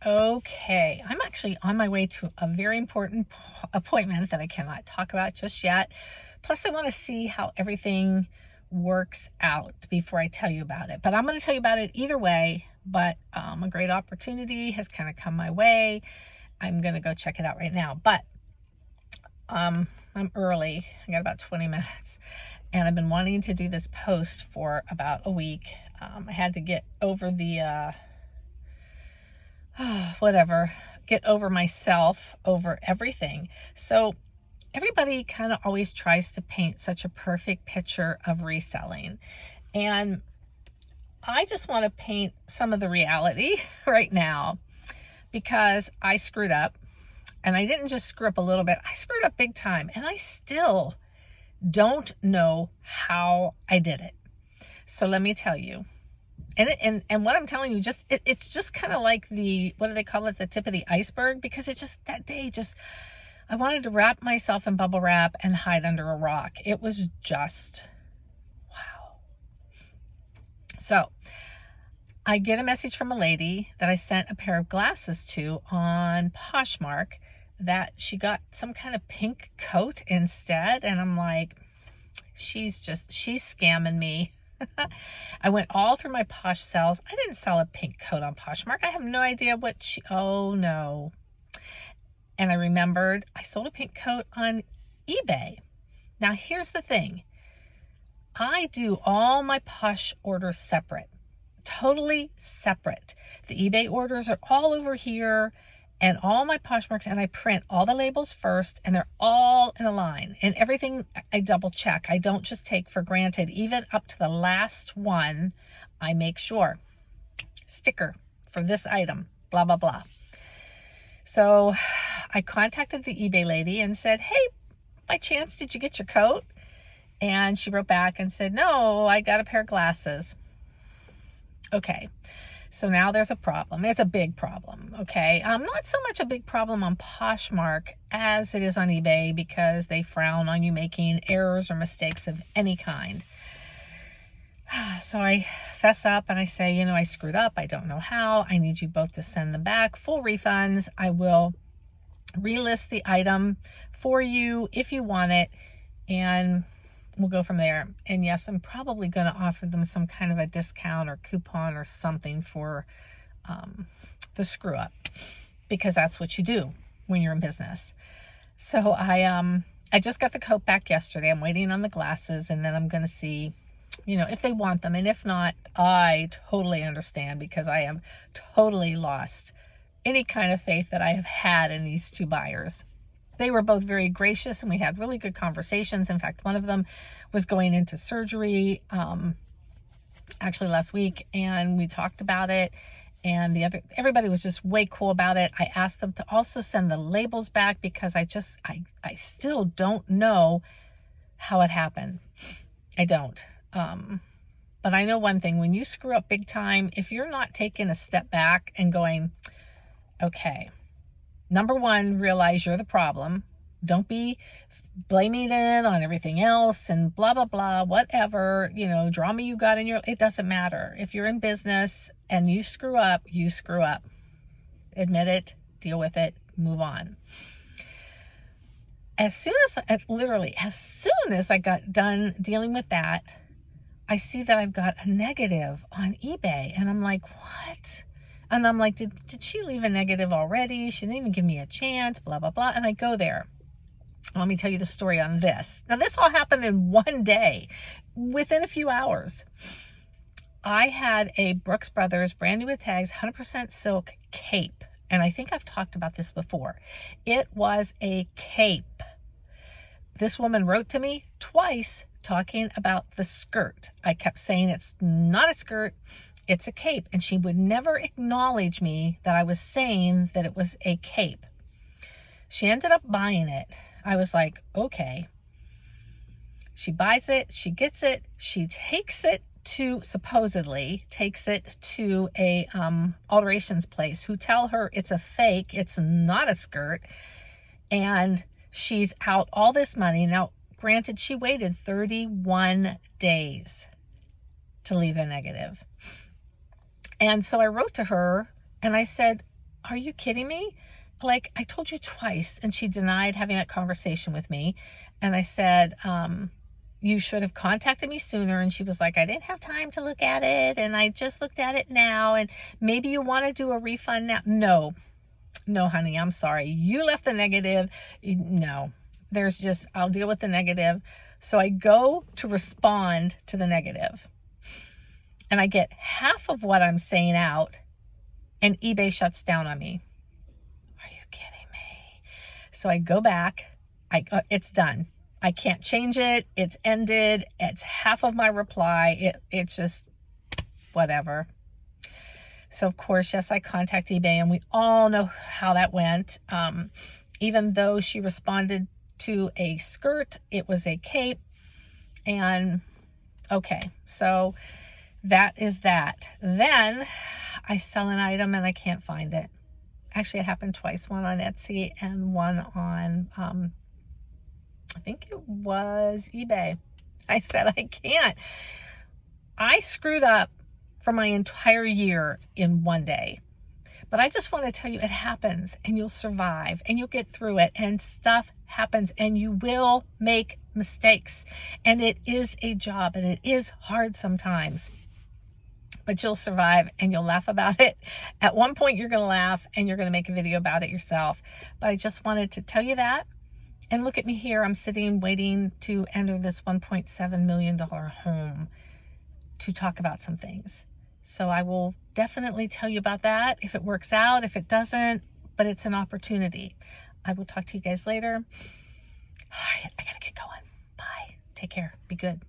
Okay, I'm actually on my way to a very important appointment that I cannot talk about just yet. Plus, I want to see how everything works out before I tell you about it. But I'm going to tell you about it either way. But a great opportunity has kind of come my way. I'm going to go check it out right now. But I'm early. I got about 20 minutes. And I've been wanting to do this post for about a week. I had to get over the whatever, get over myself over everything. So everybody kind of always tries to paint such a perfect picture of reselling. And I just want to paint some of the reality right now because I screwed up. And I didn't just screw up a little bit, I screwed up big time. And I still don't know how I did it. So let me tell you. And what I'm telling you, it's just kind of like what do they call it? The tip of the iceberg, because that day I wanted to wrap myself in bubble wrap and hide under a rock. It was just, wow. So I get a message from a lady that I sent a pair of glasses to on Poshmark that she got some kind of pink coat instead. And I'm like, she's scamming me. I went all through my Posh sales. I didn't sell a pink coat on Poshmark. I have no idea oh no. And I remembered I sold a pink coat on eBay. Now here's the thing. I do all my Posh orders separate, totally separate. The eBay orders are all over here and all my Poshmarks, and I print all the labels first, and they're all in a line, and everything I double check. I don't just take for granted. Even up to the last one, I make sure. Sticker for this item, blah, blah, blah. So I contacted the eBay lady and said, hey, by chance, did you get your coat? And she wrote back and said, no, I got a pair of glasses. Okay. So now there's a problem. It's a big problem, okay? Not so much a big problem on Poshmark as it is on eBay because they frown on you making errors or mistakes of any kind. So I fess up and I say, I screwed up. I don't know how. I need you both to send them back. Full refunds. I will relist the item for you if you want it, and we'll go from there. And yes, I'm probably going to offer them some kind of a discount or coupon or something for the screw up, because that's what you do when you're in business. So I just got the coat back yesterday. I'm waiting on the glasses, and then I'm going to see, if they want them. And if not, I totally understand, because I have totally lost any kind of faith that I have had in these two buyers. They were both very gracious, and we had really good conversations. In fact, one of them was going into surgery actually last week, and we talked about it, and everybody was just way cool about it. I asked them to also send the labels back because I still don't know how it happened. I don't. But I know one thing: when you screw up big time, if you're not taking a step back and going, okay, number one, realize you're the problem. Don't be blaming it on everything else and blah, blah, blah, whatever, drama you got it doesn't matter. If you're in business and you screw up, you screw up. Admit it, deal with it, move on. As soon as I got done dealing with that, I see that I've got a negative on eBay, and I'm like, what? And I'm like, did she leave a negative already? She didn't even give me a chance, blah, blah, blah. And I go there. Let me tell you the story on this. Now, this all happened in one day, within a few hours. I had a Brooks Brothers brand new with tags, 100% silk cape. And I think I've talked about this before. It was a cape. This woman wrote to me twice talking about the skirt. I kept saying it's not a skirt, it's a cape. And she would never acknowledge me that I was saying that it was a cape. She ended up buying it. I was like, okay. She buys it, she gets it, she supposedly takes it to a alterations place who tell her it's a fake, it's not a skirt, and she's out all this money. Now, granted, she waited 31 days to leave a negative. And so I wrote to her and I said, Are you kidding me? Like, I told you twice. And she denied having that conversation with me. And I said, you should have contacted me sooner. And she was like, I didn't have time to look at it. And I just looked at it now. And maybe you want to do a refund now. No, honey, I'm sorry. You left the negative. No, I'll deal with the negative. So I go to respond to the negative. And I get half of what I'm saying out. And eBay shuts down on me. Are you kidding me? So I go back. It's done. I can't change it. It's ended. It's half of my reply. It's just whatever. So of course, yes, I contact eBay, and we all know how that went. Even though she responded to a skirt, it was a cape. And okay, so that is that. Then I sell an item and I can't find it. Actually, it happened twice, one on Etsy and one on, I think it was eBay. I said, I can't. I screwed up for my entire year in one day. But I just want to tell you, it happens, and you'll survive, and you'll get through it, and stuff happens, and you will make mistakes. And it is a job, and it is hard sometimes. But you'll survive, and you'll laugh about it. At one point, you're going to laugh, and you're going to make a video about it yourself. But I just wanted to tell you that. And look at me here. I'm sitting waiting to enter this $1.7 million home to talk about some things. So I will definitely tell you about that if it works out, if it doesn't, but it's an opportunity. I will talk to you guys later. All right, I got to get going. Bye. Take care. Be good.